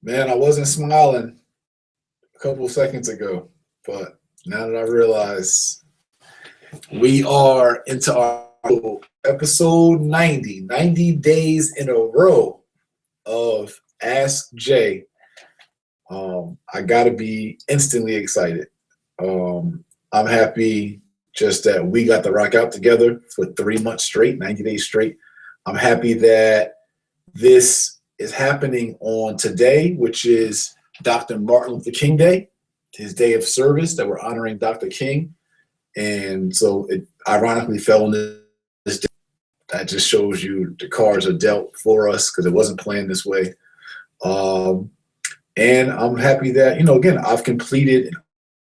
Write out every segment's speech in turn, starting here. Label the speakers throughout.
Speaker 1: Man, I wasn't smiling a couple of seconds ago, but now that I realize we are into our episode 90, 90 days in a row of Ask Jay, I got to be instantly excited. I'm happy just that we got to rock out together for 3 months straight, 90 days straight. I'm happy that this is happening on today, which is Dr. Martin Luther King Day, his day of service that we're honoring Dr. King. And so it ironically fell on this day. That just shows you the cards are dealt for us because it wasn't planned this way. And I'm happy that, again, I've completed and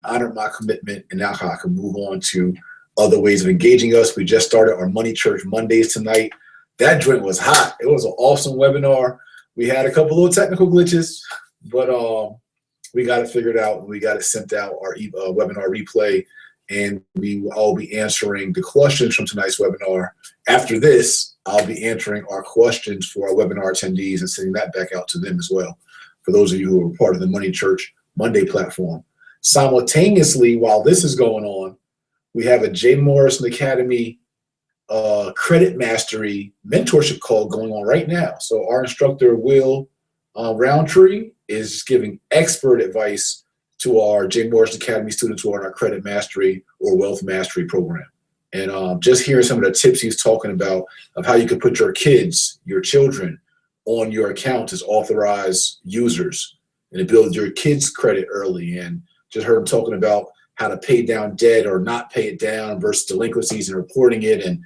Speaker 1: honored my commitment, and now I can move on to other ways of engaging us. We just started our Money Church Mondays tonight. That joint was hot. It was an awesome webinar. We had a couple little technical glitches, but we got it figured out, and we got it sent out, our webinar replay, and we will all be answering the questions from tonight's webinar. After this, I'll be answering our questions for our webinar attendees and sending that back out to them as well, for those of you who are part of the Money Church Monday platform. Simultaneously, while this is going on, we have a J. Morrison Academy credit mastery mentorship call going on right now. So our instructor, Will Roundtree, is giving expert advice to our J. Morrison Academy students who are in our credit mastery or wealth mastery program. And just hearing some of the tips he's talking about of how you can put your kids, your children, on your account as authorized users and to build your kids' credit early. And just heard him talking about how to pay down debt or not pay it down versus delinquencies and reporting it. And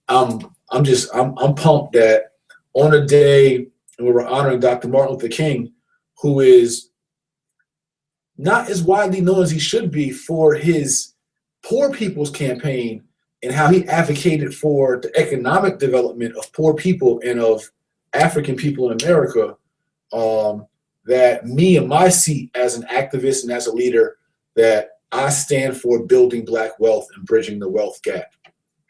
Speaker 1: I'm pumped that on a day where we're honoring Dr. Martin Luther King, who is not as widely known as he should be for his poor people's campaign and how he advocated for the economic development of poor people and of African people in America, that me and my seat as an activist and as a leader, that I stand for building Black wealth and bridging the wealth gap.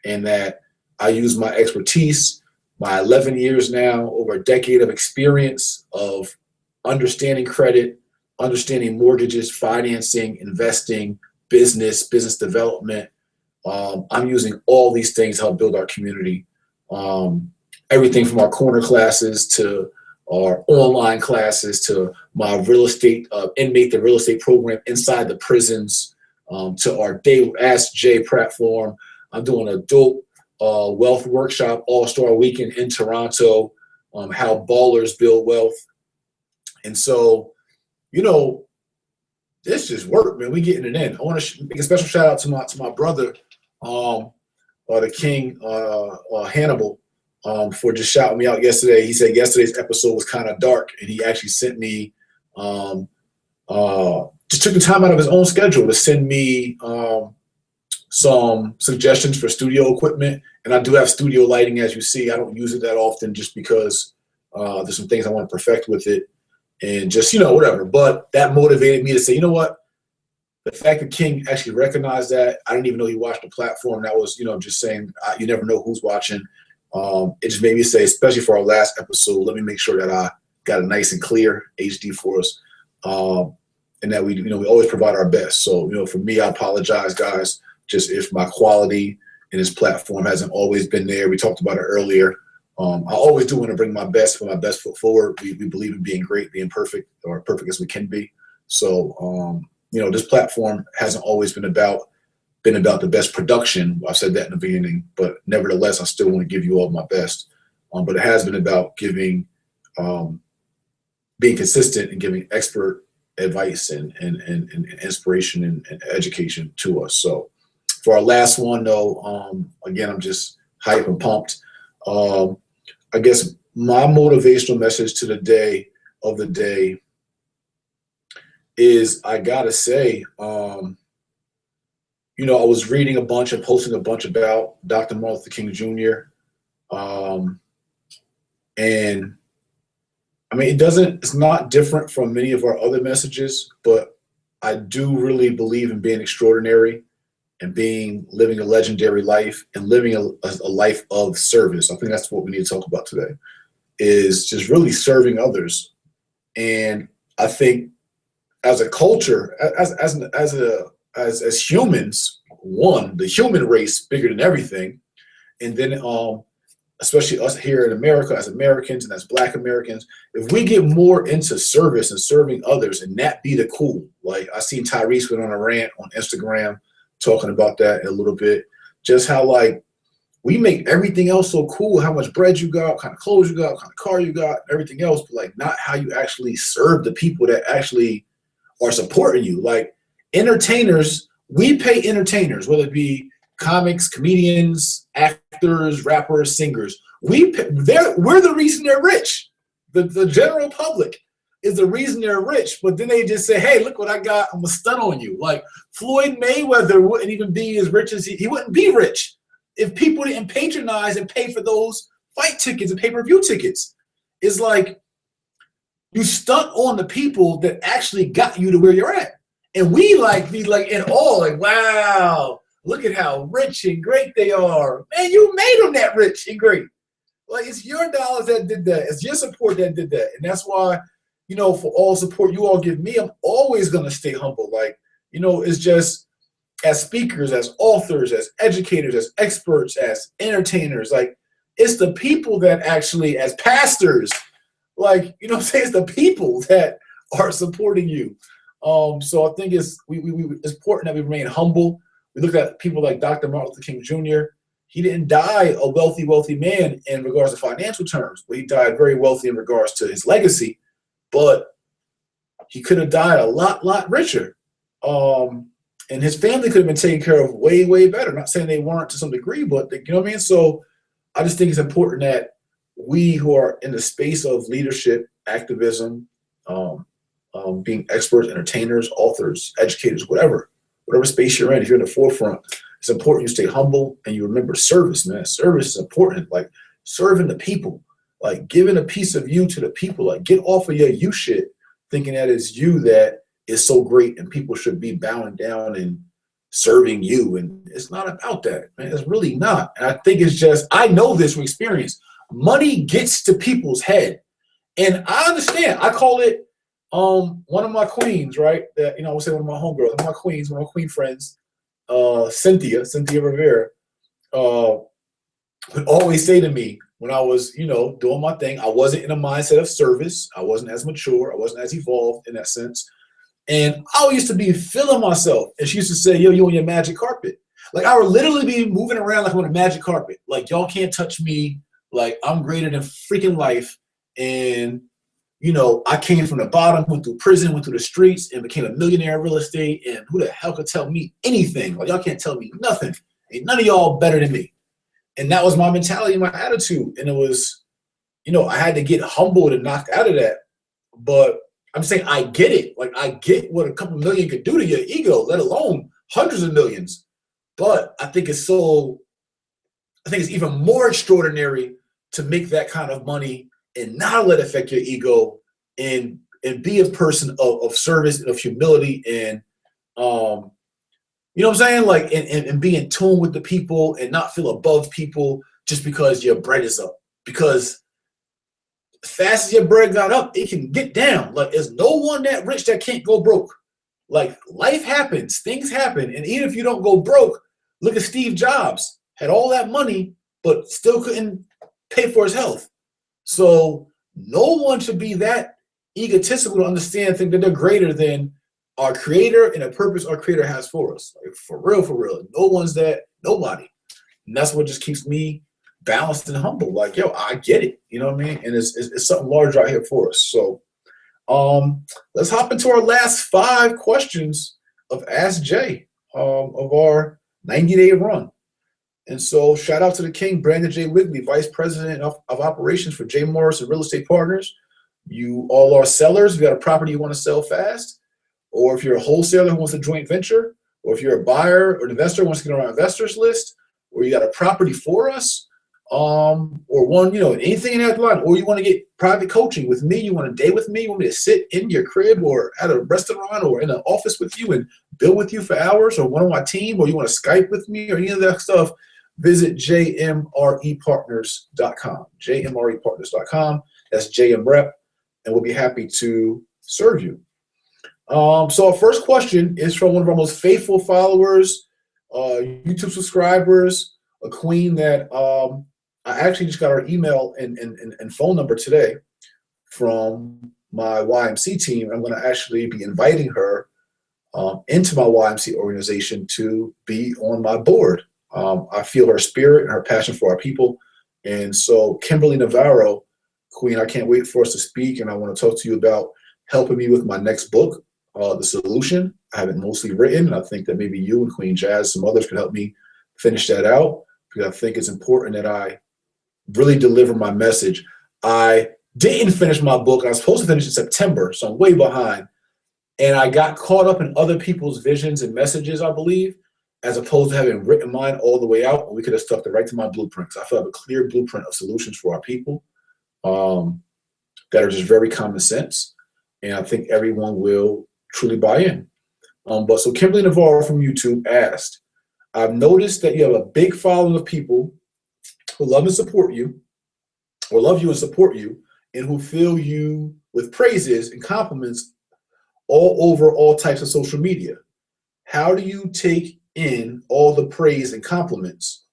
Speaker 1: And that I use my expertise, my 11 years now, over a decade of experience of understanding credit, understanding mortgages, financing, investing, business development. I'm using all these things to help build our community. Everything from our corner classes to our online classes to my real estate, inmate the real estate program inside the prisons, to our Day Ask Jay platform. I'm doing a dope wealth workshop all-star weekend in Toronto, how ballers build wealth. And so, this just worked, man. We getting it in. I want to make a special shout out to my brother, the King, Hannibal, for just shouting me out yesterday. He said yesterday's episode was kind of dark, and he actually sent me, just took the time out of his own schedule to send me some suggestions for studio equipment. And I do have studio lighting, as you see. I don't use it that often just because there's some things I want to perfect with it and just, whatever. But that motivated me to say, you know what? The fact that King actually recognized that, I didn't even know he watched the platform. That was, just saying, you never know who's watching. It just made me say, especially for our last episode, let me make sure that I got it nice and clear HD for us. And that we always provide our best. So, for me, I apologize, guys, just if my quality in this platform hasn't always been there. We talked about it earlier. I always do want to bring my best, put my best foot forward. We believe in being great, being perfect, or perfect as we can be. So, this platform hasn't always been about the best production. I said that in the beginning, but nevertheless, I still want to give you all my best. But it has been about giving, being consistent and giving expert advice and inspiration and education to us. So for our last one, though, again, I'm just hype and pumped. I guess my motivational message to the day is, I gotta say, I was reading a bunch and posting a bunch about Dr. Martin Luther King Jr. And I mean, it's not different from many of our other messages, but I do really believe in being extraordinary and living a legendary life and living a life of service. I think that's what we need to talk about today, is just really serving others And I think as a culture, as humans, one, the human race bigger than everything, and then especially us here in America as Americans and as Black Americans, if we get more into service and serving others, and that be the cool. Like I seen Tyrese went on a rant on Instagram talking about that a little bit, just how like we make everything else so cool, how much bread you got, what kind of clothes you got, what kind of car you got, everything else, but like not how you actually serve the people that actually are supporting you. Like entertainers, we pay entertainers, whether it be comics, comedians, actors, rappers, singers. We're the reason they're rich. The general public is the reason they're rich. But then they just say, hey, look what I got. I'm gonna stun on you. Like Floyd Mayweather wouldn't even be as rich as he wouldn't be rich if people didn't patronize and pay for those fight tickets and pay-per-view tickets. It's like you stunt on the people that actually got you to where you're at. And we like be like in awe, like, wow, look at how rich and great they are. Man, you made them that rich and great. Like it's your dollars that did that. It's your support that did that. And that's why, you know, for all support you all give me, I'm always gonna stay humble. Like, you know, it's just as speakers, as authors, as educators, as experts, as entertainers, like it's the people that actually, as pastors, like, you know what I'm saying? It's the people that are supporting you. So I think it's important that we remain humble. We look at people like Dr. Martin Luther King Jr. He didn't die a wealthy man in regards to financial terms, but he died very wealthy in regards to his legacy. But he could have died a lot richer. And his family could have been taken care of way better. Not saying they weren't to some degree, but you know what I mean? So I just think it's important that we who are in the space of leadership, activism, being experts, entertainers, authors, educators, whatever space you're in, if you're in the forefront, it's important you stay humble and you remember service, man. Service is important, like serving the people, like giving a piece of you to the people, like get off of your you shit, thinking that it's you that is so great and people should be bowing down and serving you. And it's not about that, man. It's really not. And I think it's just, I know this from experience. Money gets to people's head. And I understand. I call it one of my queens, right? That, you know, I would say one of my homegirls, one of my queens, one of my queen friends, Cynthia Rivera, would always say to me when I was, you know, doing my thing, I wasn't in a mindset of service. I wasn't as mature. I wasn't as evolved in that sense. And I used to be feeling myself. And she used to say, yo, you on your magic carpet. Like I would literally be moving around like I'm on a magic carpet. Like y'all can't touch me. Like I'm greater than freaking life. And, you know, I came from the bottom, went through prison, went through the streets, and became a millionaire in real estate. And who the hell could tell me anything? Like y'all can't tell me nothing. Ain't none of y'all better than me. And that was my mentality and my attitude. And it was, you know, I had to get humbled and knocked out of that. But I'm saying I get it. Like I get what a couple million could do to your ego, let alone hundreds of millions. But I think it's even more extraordinary to make that kind of money and not let it affect your ego and be a person of service and of humility and you know what I'm saying? Like and be in tune with the people and not feel above people just because your bread is up. Because as fast as your bread got up, it can get down. Like there's no one that rich that can't go broke. Like life happens, things happen. And even if you don't go broke, look at Steve Jobs, had all that money, but still couldn't pay for his health. So no one should be that egotistical to understand, think that they're greater than our creator and a purpose our creator has for us. Like for real. No one's that, nobody. And that's what just keeps me balanced and humble. Like, yo, I get it. You know what I mean? And it's something large out here for us. So let's hop into our last 5 questions of Ask Jay of our 90-day run. And so shout out to the king, Brandon J. Wigley, Vice President of Operations for J. Morrison Real Estate Partners. You all are sellers. If you got a property you want to sell fast, or if you're a wholesaler who wants a joint venture, or if you're a buyer or an investor who wants to get on our investors list, or you got a property for us, or one, you know, anything in that line, or you want to get private coaching with me, you want a day with me, you want me to sit in your crib or at a restaurant or in an office with you and build with you for hours, or one on my team, or you want to Skype with me or any of that stuff, visit jmrepartners.com, jmrepartners.com. That's JM Rep. and we'll be happy to serve you. So our first question is from one of our most faithful followers, YouTube subscribers, a queen that I actually just got her email and phone number today from my YMC team. I'm going to actually be inviting her into my YMC organization to be on my board. I feel her spirit and her passion for our people. And so Kimberly Navarro, Queen, I can't wait for us to speak. And I want to talk to you about helping me with my next book, The Solution. I have it mostly written. And I think that maybe you and Queen Jazz, some others could help me finish that out, because I think it's important that I really deliver my message. I didn't finish my book. I was supposed to finish in September, so I'm way behind. And I got caught up in other people's visions and messages, I believe, as opposed to having written mine all the way out. And we could have stuck it right to my blueprints. I feel I have a clear blueprint of solutions for our people that are just very common sense. And I think everyone will truly buy in. But so Kimberly Navarro from YouTube asked, I've noticed that you have a big following of people who love and support you, or love you and support you, and who fill you with praises and compliments all over all types of social media. How do you take in all the praise and compliments?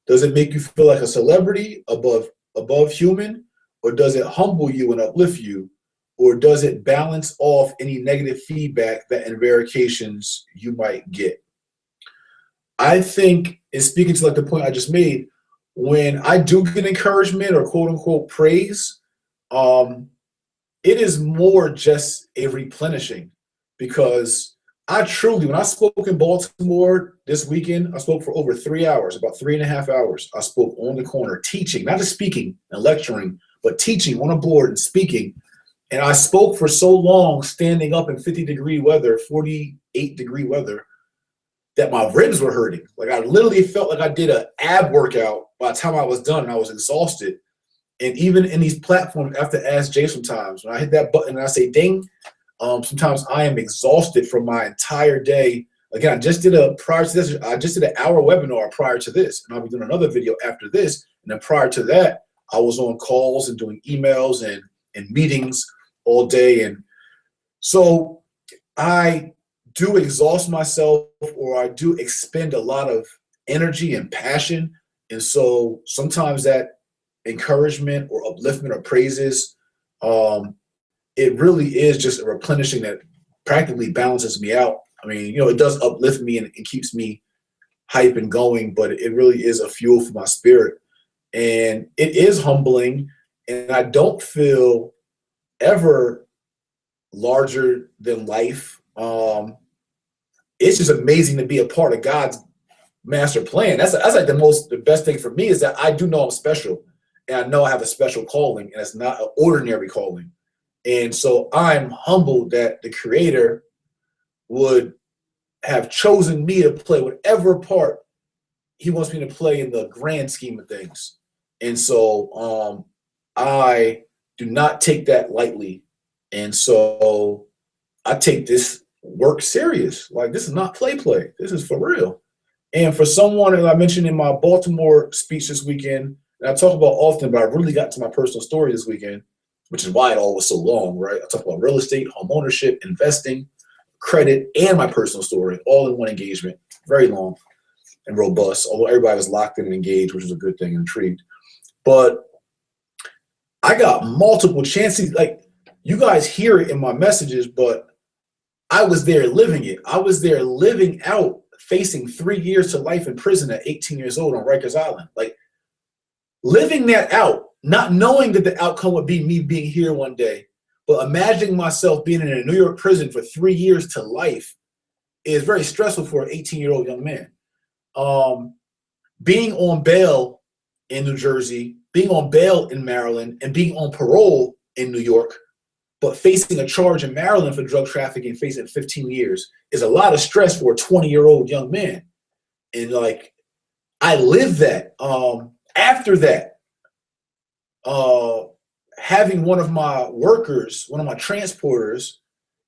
Speaker 1: Does it make you feel like a celebrity above human, or does it humble you and uplift you, or does it balance off any negative feedback that in variations you might get? I think, in speaking to like the point I just made, when I do get encouragement or quote unquote praise, it is more just a replenishing, because I truly, when I spoke in Baltimore this weekend, I spoke for over 3 hours, about 3.5 hours. I spoke on the corner, teaching, not just speaking and lecturing, but teaching on a board and speaking. And I spoke for so long, standing up in 50-degree weather, 48-degree weather, that my ribs were hurting. Like I literally felt like I did an ab workout by the time I was done, and I was exhausted. And even in these platforms, I have to ask Jay sometimes, when I hit that button and I say ding, sometimes I am exhausted from my entire day. Again, I just did an hour webinar prior to this, and I'll be doing another video after this. And then prior to that, I was on calls and doing emails and meetings all day. And so I do exhaust myself, or I do expend a lot of energy and passion. And so sometimes that encouragement or upliftment or praises, it really is just a replenishing that practically balances me out. I mean, it does uplift me and it keeps me hype and going, but it really is a fuel for my spirit. And it is humbling, and I don't feel ever larger than life. It's just amazing to be a part of God's master plan. That's like the best thing for me, is that I do know I'm special, and I know I have a special calling, and it's not an ordinary calling. And so I'm humbled that the Creator would have chosen me to play whatever part He wants me to play in the grand scheme of things. And so I do not take that lightly. And so I take this work serious. Like, this is not play. This is for real. And for someone, as I mentioned in my Baltimore speech this weekend, and I talk about often, but I really got to my personal story this weekend, which is why it all was so long, right? I talk about real estate, home ownership, investing, credit, and my personal story, all in one engagement. Very long and robust, although everybody was locked in and engaged, which was a good thing, and intrigued. But I got multiple chances. Like, you guys hear it in my messages, but I was there living it. I was there living out, facing 3 years to life in prison at 18 years old on Rikers Island. Like, living that out, not knowing that the outcome would be me being here one day, but imagining myself being in a New York prison for 3 years to life is very stressful for an 18-year-old young man. Being on bail in New Jersey, being on bail in Maryland, and being on parole in New York, but facing a charge in Maryland for drug trafficking, facing 15 years, is a lot of stress for a 20-year-old young man. And like, I lived that. After that, having one of my workers, one of my transporters,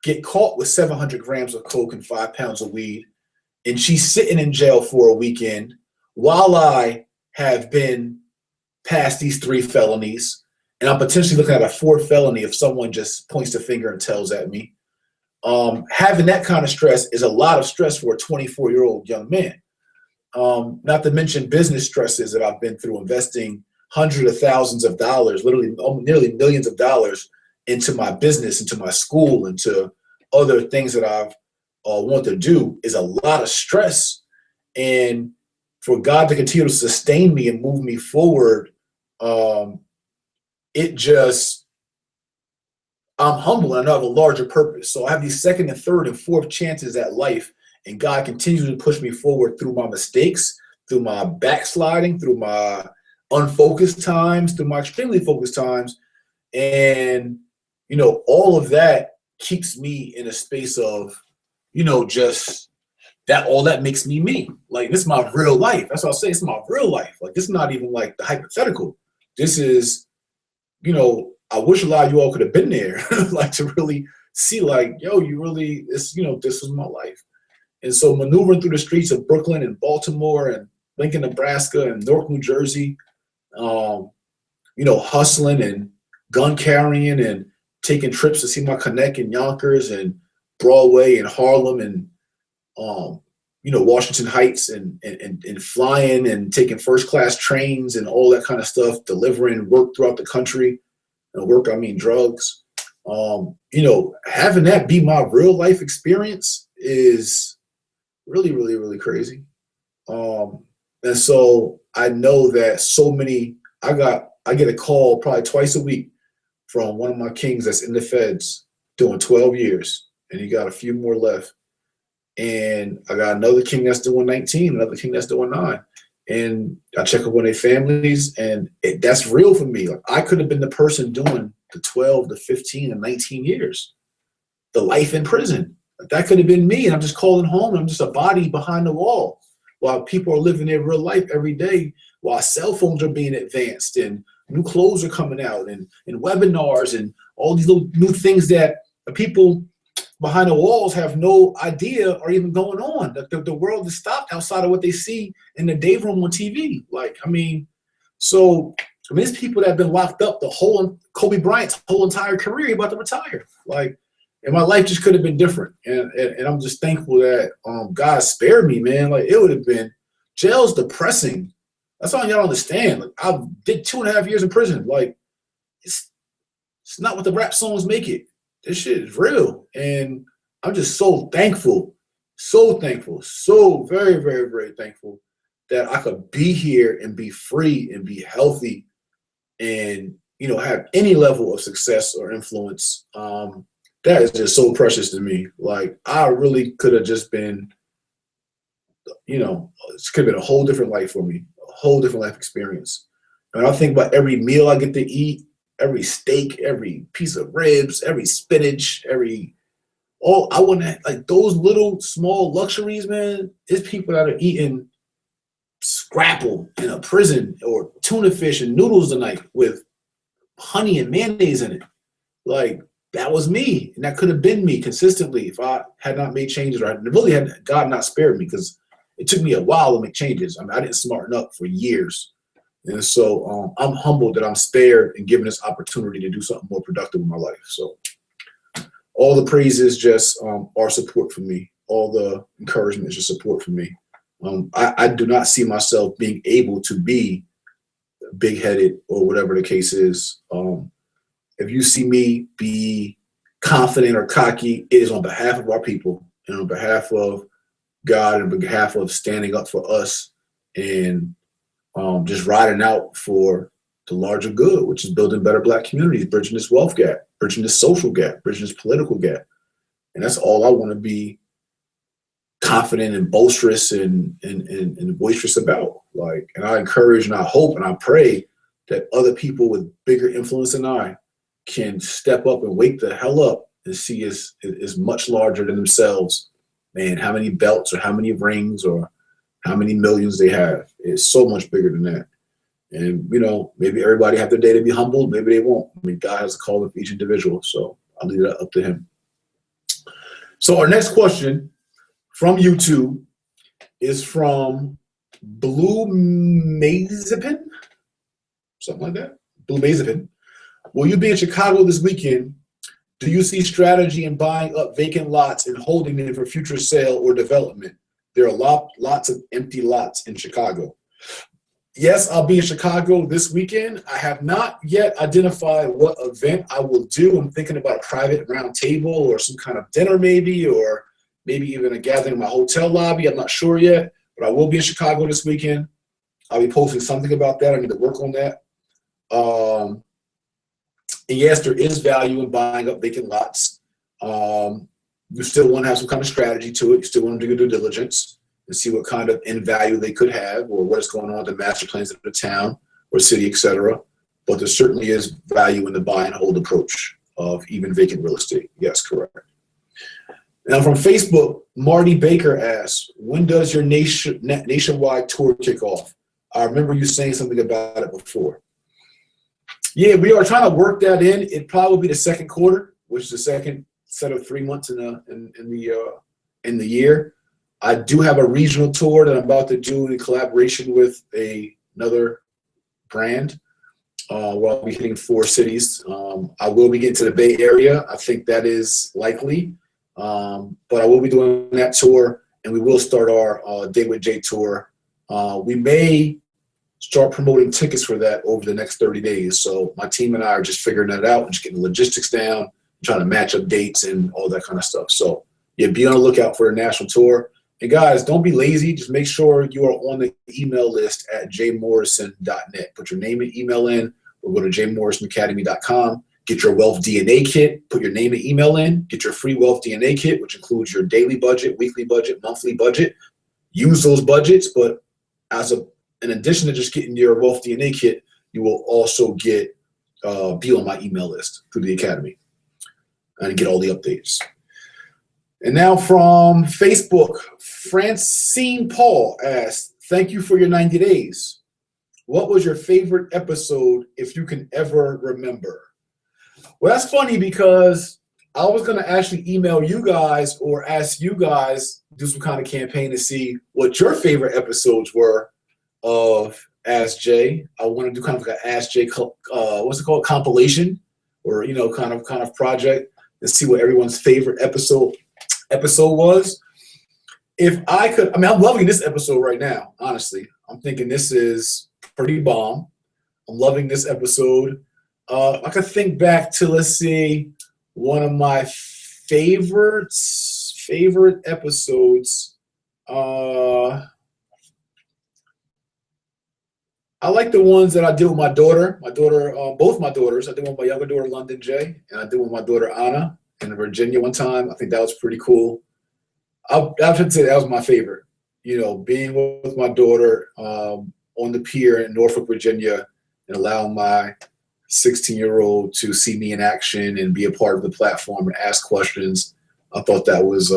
Speaker 1: get caught with 700 grams of coke and 5 pounds of weed, and she's sitting in jail for a weekend while I have been past these 3 felonies, and I'm potentially looking at a fourth felony if someone just points the finger and tells at me. Having that kind of stress is a lot of stress for a 24-year-old young man. Not to mention business stresses that I've been through, investing hundreds of thousands of dollars, literally nearly millions of dollars into my business, into my school, into other things that I've want to do is a lot of stress. And for God to continue to sustain me and move me forward, it just, I'm humble and I have a larger purpose. So I have these second and third and fourth chances at life, and God continues to push me forward through my mistakes, through my backsliding, through my unfocused times, through my extremely focused times. And, you know, all of that keeps me in a space of, you know, just that, all that makes me me. Like, this is my real life. That's what I'll say. It's my real life. Like, this is not even like the hypothetical. This is, you know, I wish a lot of you all could have been there, like to really see like, yo, you really, it's, you know, this is my life. And so maneuvering through the streets of Brooklyn and Baltimore and Lincoln, Nebraska and Newark, New Jersey, you know, hustling and gun carrying and taking trips to see my connect in Yonkers and Broadway and Harlem and, you know, Washington Heights and flying and taking first class trains and all that kind of stuff, delivering work throughout the country. And work, I mean drugs. You know, having that be my real life experience is really, really, really crazy. And so I know that so many, I get a call probably twice a week from one of my kings that's in the feds doing 12 years, and he got a few more left. And I got another king that's doing 19, another king that's doing 9. And I check up on their families, and that's real for me. Like, I could have been the person doing the 12, the 15, and 19 years, the life in prison. Like, that could have been me, and I'm just calling home. I'm just a body behind the wall while people are living their real life every day, while cell phones are being advanced and new clothes are coming out and webinars and all these little new things that the people behind the walls have no idea are even going on. The world is stopped outside of what they see in the day room on TV. Like, I mean, so I mean, there's people that have been locked up the whole, Kobe Bryant's whole entire career, about to retire. Like, and my life just could have been different. And I'm just thankful that God spared me, man. Like, it would have been, jail's depressing. That's all y'all understand. Like, I did 2.5 years in prison. Like, it's not what the rap songs make it. This shit is real. And I'm just so thankful, so very, very, very thankful that I could be here and be free and be healthy and, you know, have any level of success or influence. That is just so precious to me. Like, I really could have just been, you know, it could have been a whole different life for me, a whole different life experience. And I think about every meal I get to eat, every steak, every piece of ribs, every spinach, I want to, like, those little small luxuries, man. There's people that are eating scrapple in a prison or tuna fish and noodles tonight with honey and mayonnaise in it. Like, that was me, and that could have been me consistently if I had not made changes, or I really had God not spared me, because it took me a while to make changes. I mean, I didn't smarten up for years. And so I'm humbled that I'm spared and given this opportunity to do something more productive in my life. So all the praises just are support for me. All the encouragement is just support for me. I do not see myself being able to be big-headed or whatever the case is. If you see me be confident or cocky, it is on behalf of our people and on behalf of God and on behalf of standing up for us and just riding out for the larger good, which is building better Black communities, bridging this wealth gap, bridging this social gap, bridging this political gap. And that's all I want to be confident and boisterous and boisterous about. Like, and I encourage and I hope and I pray that other people with bigger influence than I can step up and wake the hell up and see is much larger than themselves. Man, how many belts or how many rings or how many millions they have is so much bigger than that. And, you know, maybe everybody have their day to be humbled. Maybe they won't. I mean, God has a call for each individual. So I'll leave that up to him. So our next question from YouTube is from Blue Mazepin, something like that. Blue Mazepin. Will you be in Chicago this weekend? Do you see strategy in buying up vacant lots and holding them for future sale or development? There are lots of empty lots in Chicago. Yes, I'll be in Chicago this weekend. I have not yet identified what event I will do. I'm thinking about a private round table or some kind of dinner maybe, or maybe even a gathering in my hotel lobby. I'm not sure yet, but I will be in Chicago this weekend. I'll be posting something about that. I need to work on that. And yes, there is value in buying up vacant lots. You still want to have some kind of strategy to it. You still want to do your due diligence and see what kind of end value they could have or what is going on with the master plans of the town or city, etc. But there certainly is value in the buy and hold approach of even vacant real estate. Yes, correct. Now from Facebook, Marty Baker asks, when does your nationwide tour kick off? I remember you saying something about it before. Yeah, we are trying to work that in. It'd probably be the second quarter, which is the second set of 3 months in the year. I do have a regional tour that I'm about to do in collaboration with another brand. Where I'll be hitting 4 cities. I will be getting to the Bay Area. I think that is likely. But I will be doing that tour, and we will start our Day with Jay tour. We may start promoting tickets for that over the next 30 days. So my team and I are just figuring that out and just getting the logistics down, trying to match up dates and all that kind of stuff. So yeah, be on the lookout for a national tour. And guys, don't be lazy. Just make sure you are on the email list at jmorrison.net. Put your name and email in, or go to jmorrisonacademy.com. Get your Wealth DNA kit. Put your name and email in. Get your free Wealth DNA kit, which includes your daily budget, weekly budget, monthly budget. Use those budgets, but in addition to just getting your Wealth DNA kit, you will also get be on my email list through the Academy and get all the updates. And now from Facebook, Francine Paul asked, thank you for your 90 days. What was your favorite episode, if you can ever remember? Well, that's funny because I was going to actually email you guys or ask you guys, do some kind of campaign to see what your favorite episodes were of Ask Jay. I want to do kind of like an Ask Jay, what's it called, compilation, or kind of project, and see what everyone's favorite episode was. If I could, I'm loving this episode right now. Honestly, I'm thinking this is pretty bomb. I'm loving this episode. I could think back to, let's see, one of my favorite episodes. I like the ones that I did with my daughter. Both my daughters. I did one with my younger daughter, London J, and I did one with my daughter, Anna, in Virginia one time. I think that was pretty cool. I have to say that was my favorite. Being with my daughter on the pier in Norfolk, Virginia, and allowing my 16-year-old to see me in action and be a part of the platform and ask questions. I thought that was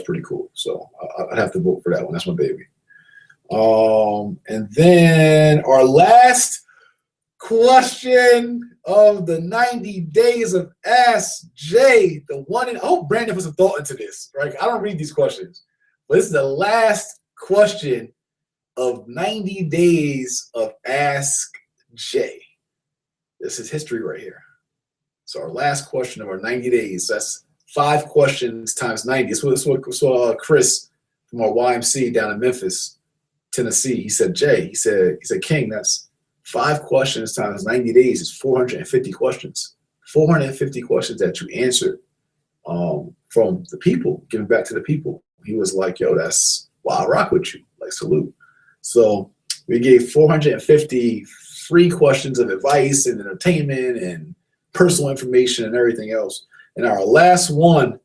Speaker 1: pretty cool. So I'd have to vote for that one. That's my baby. And then our last question of the 90 days of Ask Jay, I hope Brandon put some thought into this, right? I don't read these questions, but this is the last question of 90 days of Ask Jay. This is history right here. So our last question of our 90 days, that's 5 questions times 90. That's what Chris from our YMC down in Memphis, Tennessee, he said, Jay, he said, King, that's 5 questions times 90 days is 450 questions. 450 questions that you answered from the people, giving back to the people. He was like, yo, that's why I rock with you. Like, salute. So we gave 450 free questions of advice and entertainment and personal information and everything else. And our last one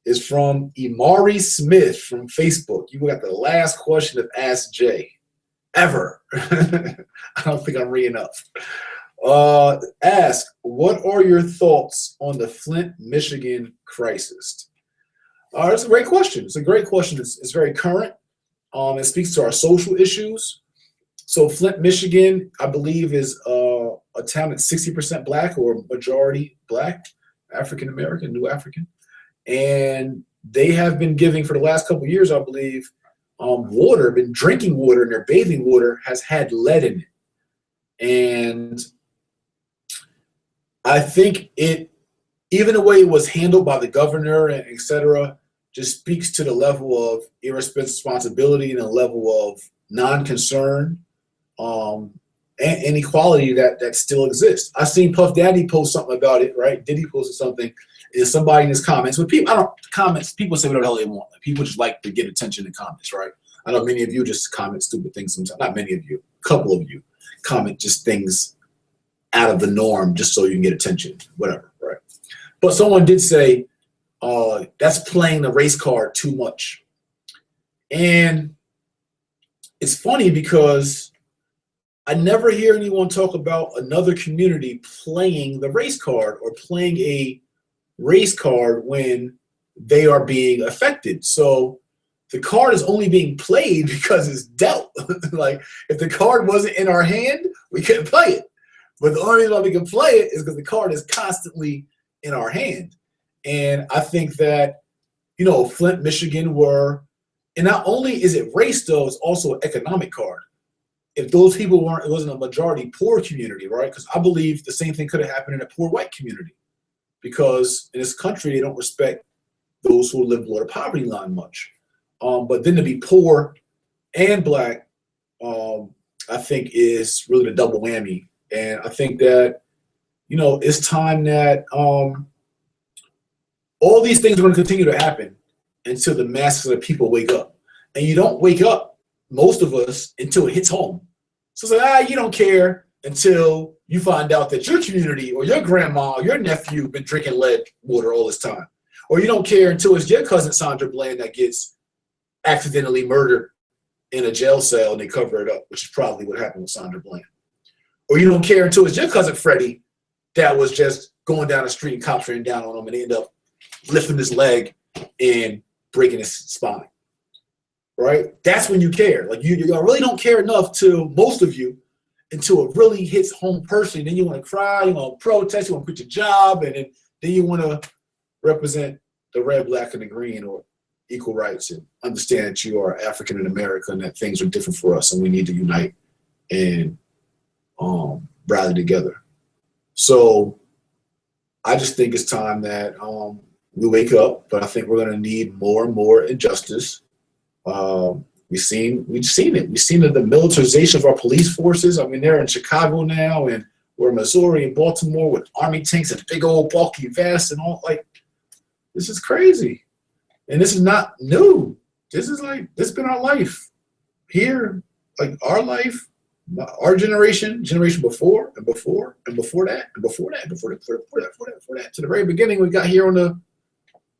Speaker 1: is from Imari Smith from Facebook. You got the last question of Ask Jay ever. I don't think I'm reading up. Ask, what are your thoughts on the Flint, Michigan crisis? It's a great question. It's a great question. It's very current. It speaks to our social issues. So Flint, Michigan, I believe, is a town that's 60% Black or majority Black, African American, New African. And they have been giving for the last couple of years, I believe, been drinking water, and their bathing water has had lead in it. And I think even the way it was handled by the governor and et cetera, just speaks to the level of irresponsibility and a level of non-concern and inequality that still exists. I seen Puff Daddy post something about it, right? Diddy posted something, and somebody in his comments. With people, people say whatever the hell they want. Like, people just like to get attention in comments, right? I know many of you just comment stupid things sometimes. Not many of you, a couple of you comment just things out of the norm just so you can get attention, whatever, right? But someone did say, that's playing the race card too much. And it's funny because I never hear anyone talk about another community playing the race card or playing a race card when they are being affected. So the card is only being played because it's dealt. Like, if the card wasn't in our hand, we couldn't play it. But the only reason why we can play it is because the card is constantly in our hand. And I think that, Flint, Michigan and not only is it race though, it's also an economic card. If those people it wasn't a majority poor community, right? Because I believe the same thing could have happened in a poor white community. Because in this country, they don't respect those who live below the poverty line much. But then to be poor and black, I think is really the double whammy. And I think that, it's time that all these things are going to continue to happen until the masses of people wake up. And you don't wake up, most of us, until it hits home. So it's like, you don't care until you find out that your community or your grandma or your nephew been drinking lead water all this time. Or you don't care until it's your cousin Sandra Bland that gets accidentally murdered in a jail cell and they cover it up, which is probably what happened with Sandra Bland. Or you don't care until it's your cousin Freddie that was just going down the street and cops ran down on him and they end up lifting his leg and breaking his spine. Right? That's when you care. Like, you really don't care enough to most of you until it really hits home personally. Then you want to cry, you want to protest, you want to quit your job, and then you want to represent the red, black, and the green, or equal rights, and understand that you are African in America and that things are different for us and we need to unite and rally together. So I just think it's time that we wake up, but I think we're going to need more and more injustice. We've seen it. We've seen the militarization of our police forces. I mean, they're in Chicago now, and we're in Missouri and Baltimore with army tanks and big old bulky vests and all. Like, this is crazy. And this is not new. This has been our life here, like our life, our generation before, and before, and before that, and before that, before that. To the very beginning, we got here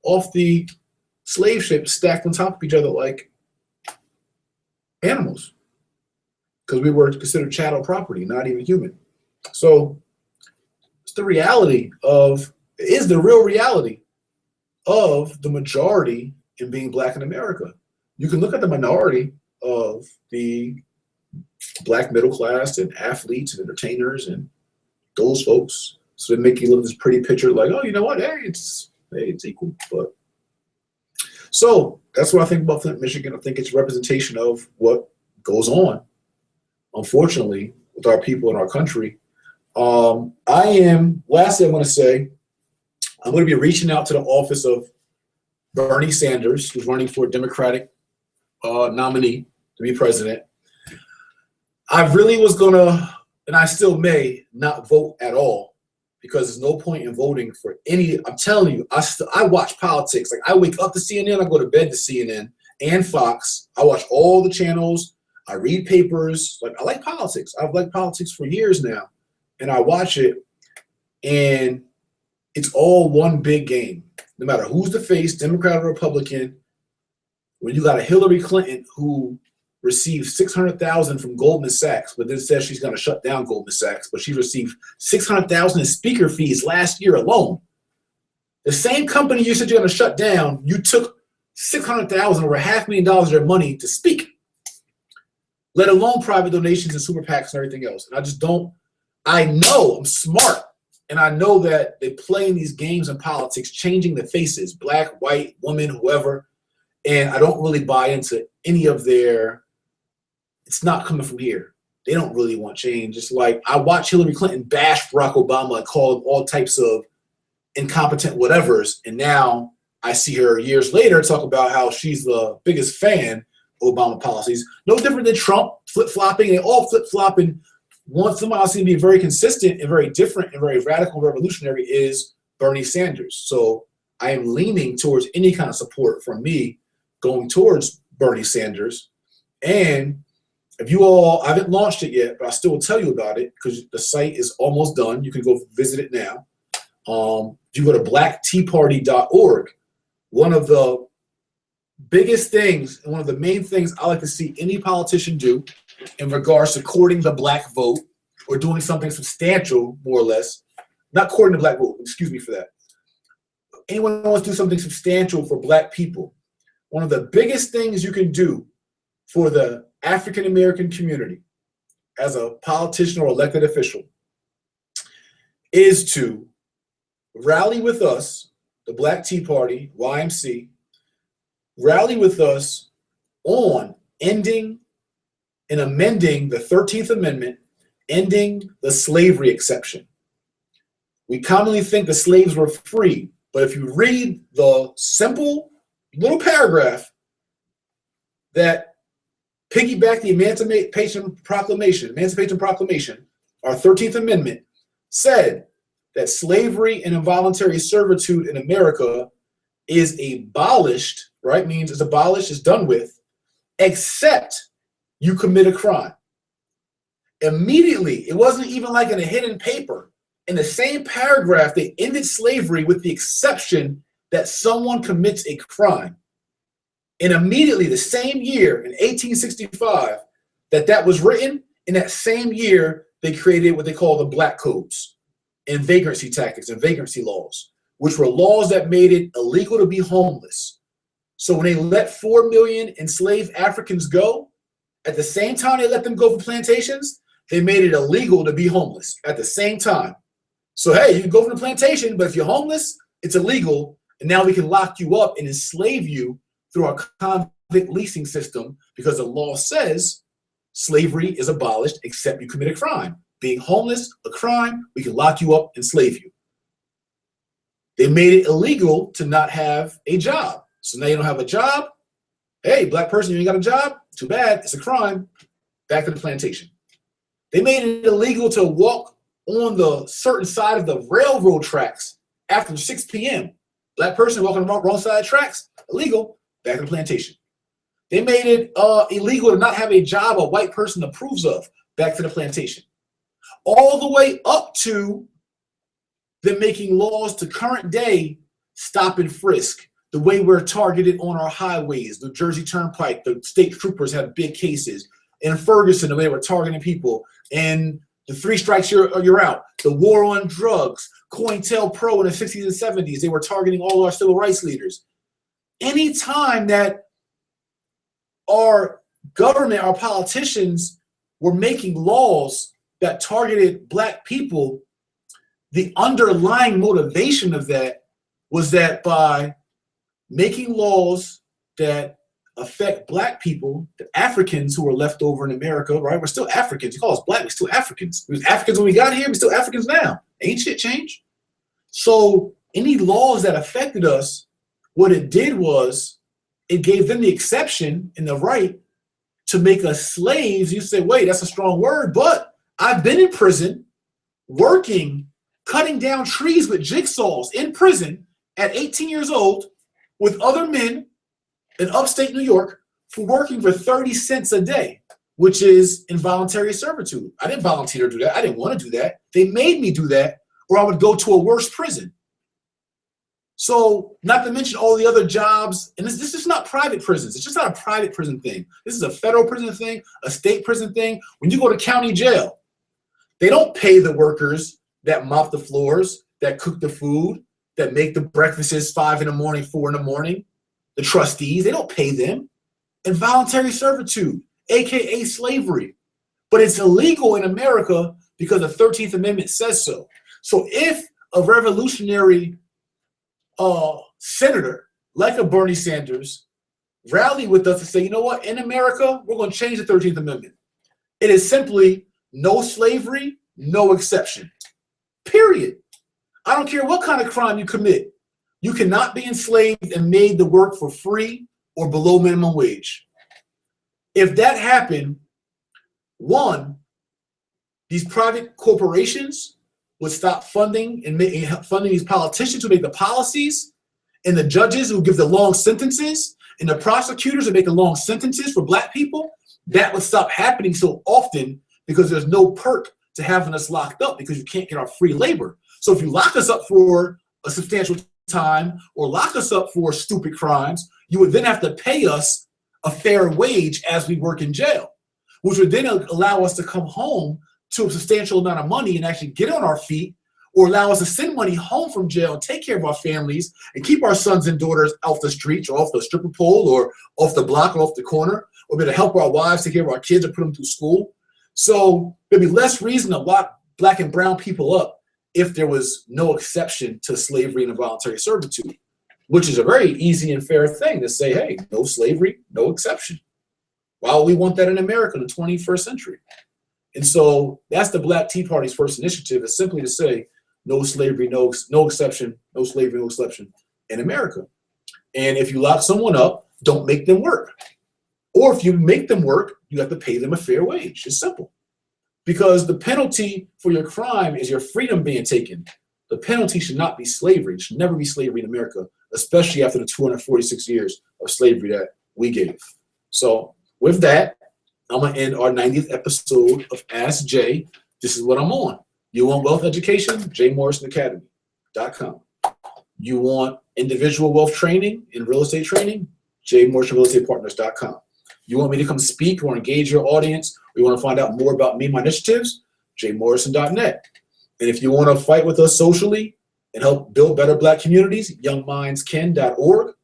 Speaker 1: off the slave ships stacked on top of each other like animals, because we were considered chattel property, not even human. So it's the real reality of the majority in being black in America. You can look at the minority of the black middle class and athletes and entertainers and those folks, so they make you look at this pretty picture like, oh, you know what? Hey, it's equal. But so that's what I think about Flint, Michigan. I think it's a representation of what goes on, unfortunately, with our people in our country. Lastly, I'm going to say, I'm going to be reaching out to the office of Bernie Sanders, who's running for a Democratic nominee to be president. I really was going to, and I still may, not vote at all, because there's no point in voting for any. I'm telling you, I watch politics. Like, I wake up to CNN, I go to bed to CNN and Fox. I watch all the channels. I read papers. Like, I like politics. I've liked politics for years now, and I watch it, and it's all one big game. No matter who's the face, Democrat or Republican, when you got a Hillary Clinton who received $600,000 from Goldman Sachs, but then says she's going to shut down Goldman Sachs, but she received $600,000 in speaker fees last year alone. The same company you said you're going to shut down, you took $600,000, over $500,000 of their money to speak, let alone private donations and super PACs and everything else. And I know I'm smart, and I know that they play in these games in politics, changing the faces, black, white, woman, whoever, and I don't really buy into any of it's not coming from here. they don't really want change. It's like I watched Hillary Clinton bash Barack Obama and call him all types of incompetent whatevers, and now I see her years later talk about how she's the biggest fan of Obama policies. No different than Trump flip-flopping. They all flip-flopping. One somebody else seems to be very consistent and very different and very radical revolutionary is Bernie Sanders. So I am leaning towards any kind of support from me going towards Bernie Sanders. And if you all, I haven't launched it yet, but I still will tell you about it because the site is almost done. You can go visit it now. If you go to blackteaparty.org, one of the biggest things and one of the main things I like to see any politician do in regards to courting the black vote or doing something substantial, more or less, not courting the black vote, excuse me for that. Anyone who wants to do something substantial for black people, one of the biggest things you can do for the African American community as a politician or elected official is to rally with us, the Black Tea Party, YMC, rally with us on ending and amending the 13th Amendment, ending the slavery exception. We commonly think the slaves were free, but if you read the simple little paragraph that piggybacked the Emancipation Proclamation, our 13th Amendment said that slavery and involuntary servitude in America is abolished, right? Means it's abolished, it's done with, except you commit a crime. Immediately, it wasn't even like in a hidden paper. In the same paragraph, they ended slavery with the exception that someone commits a crime. And immediately, the same year, in 1865, that was written, in that same year, they created what they call the Black Codes and vagrancy tactics and vagrancy laws, which were laws that made it illegal to be homeless. So when they let 4 million enslaved Africans go, at the same time they let them go for plantations, they made it illegal to be homeless at the same time. So, hey, you can go for the plantation, but if you're homeless, it's illegal. And now we can lock you up and enslave you through our convict leasing system because the law says slavery is abolished except you commit a crime. Being homeless, a crime, we can lock you up and enslave you. They made it illegal to not have a job. So now you don't have a job. Hey, black person, you ain't got a job? Too bad, it's a crime. Back to the plantation. They made it illegal to walk on the certain side of the railroad tracks after 6 p.m. Black person walking on the wrong side of tracks, illegal, back to the plantation. They made it illegal to not have a job a white person approves of, back to the plantation. All the way up to them making laws to current day stop and frisk, the way we're targeted on our highways, the Jersey Turnpike, the state troopers have big cases. In Ferguson, the way we're targeting people, and the 3 strikes you're out, the war on drugs, COINTELPRO in the 60s and 70s, they were targeting all our civil rights leaders. Anytime that our government, our politicians were making laws that targeted black people, the underlying motivation of that was that by making laws that affect black people, the Africans who were left over in America, right? We're still Africans. You call us black, we're still Africans. We was Africans when we got here, we're still Africans now. Ain't shit changed. So any laws that affected us, what it did was it gave them the exception and the right to make us slaves. You say, wait, that's a strong word, but I've been in prison working, cutting down trees with jigsaws in prison at 18 years old with other men in upstate New York for working for 30 cents a day, which is involuntary servitude. I didn't volunteer to do that. I didn't want to do that. They made me do that, or I would go to a worse prison. So not to mention all the other jobs, and this is not private prisons. It's just not a private prison thing. This is a federal prison thing, a state prison thing. When you go to county jail, they don't pay the workers that mop the floors, that cook the food, that make the breakfasts 5 in the morning, 4 in the morning. The trustees, they don't pay them. Involuntary servitude, AKA slavery. But it's illegal in America because the 13th Amendment says so. So if a revolutionary senator like a Bernie Sanders rally with us to say, you know what, in America, we're going to change the 13th Amendment. It is simply no slavery, no exception. Period. I don't care what kind of crime you commit. You cannot be enslaved and made to work for free or below minimum wage. If that happened, one, these private corporations would stop funding funding these politicians who make the policies, and the judges who give the long sentences, and the prosecutors who make the long sentences for black people. That would stop happening so often because there's no perk to having us locked up because you can't get our free labor. So if you lock us up for a substantial time or lock us up for stupid crimes, you would then have to pay us a fair wage as we work in jail, which would then allow us to come home to a substantial amount of money and actually get on our feet, or allow us to send money home from jail and take care of our families and keep our sons and daughters off the streets or off the stripper pole or off the block or off the corner, or be able to help our wives take care of our kids or put them through school. So there'd be less reason to lock black and brown people up if there was no exception to slavery and involuntary servitude, which is a very easy and fair thing to say, hey, no slavery, no exception. Why would we want that in America in the 21st century? And so that's the Black Tea Party's first initiative, is simply to say no slavery, no exception, no slavery, no exception in America. And if you lock someone up, don't make them work. Or if you make them work, you have to pay them a fair wage. It's simple. Because the penalty for your crime is your freedom being taken. The penalty should not be slavery. It should never be slavery in America, especially after the 246 years of slavery that we gave. So with that, I'm going to end our 90th episode of Ask Jay. This is what I'm on. You want wealth education? JMorrisonAcademy.com. You want individual wealth training and real estate training? JMorrisonRealEstatePartners.com. You want me to come speak or engage your audience, or you want to find out more about me and my initiatives? JMorrison.net. And if you want to fight with us socially and help build better black communities, youngmindscan.org.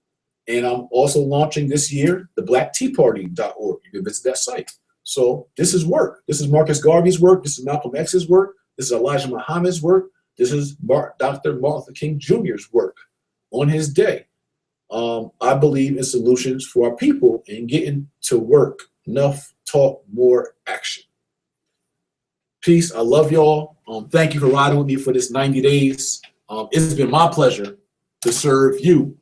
Speaker 1: And I'm also launching this year the blackteaparty.org. You can visit that site. So this is work. This is Marcus Garvey's work. This is Malcolm X's work. This is Elijah Muhammad's work. This is Dr. Martin Luther King Jr.'s work on his day. I believe in solutions for our people and getting to work. Enough talk, more action. Peace. I love y'all. Thank you for riding with me for this 90 days. It's been my pleasure to serve you.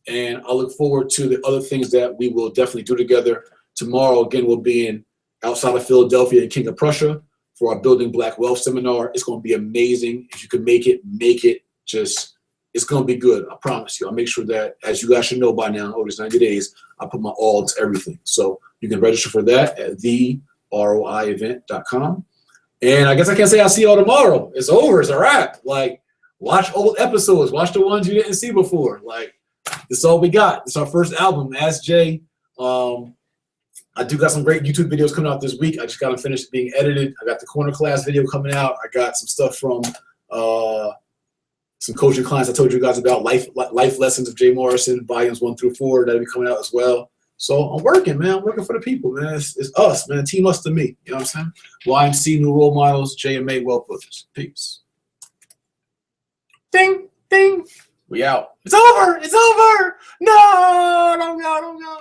Speaker 1: And I look forward to the other things that we will definitely do together. Tomorrow, again, we'll be outside of Philadelphia in King of Prussia for our Building Black Wealth seminar. It's going to be amazing. If you can make it, make it. It's going to be good. I promise you. I'll make sure that, as you guys should know by now, over these 90 days, I put my all into everything. So you can register for that at theroievent.com. And I guess I can't say I'll see y'all tomorrow. It's over. It's a wrap. Like, watch old episodes. Watch the ones you didn't see before. Like, this is all we got. It's our first album, Ask Jay. I do got some great YouTube videos coming out this week. I just got them finished being edited. I got the corner class video coming out. I got some stuff from some coaching clients I told you guys about, life lessons of Jay Morrison, volumes 1 through 4, that'll be coming out as well. So I'm working, man. I'm working for the people, man. It's us, man. Team us to me. You know what I'm saying? YMC, New Role Models, JMA, Wealth Builders. Peace. Ding, ding. We out. It's over. It's over. No, don't go, don't go.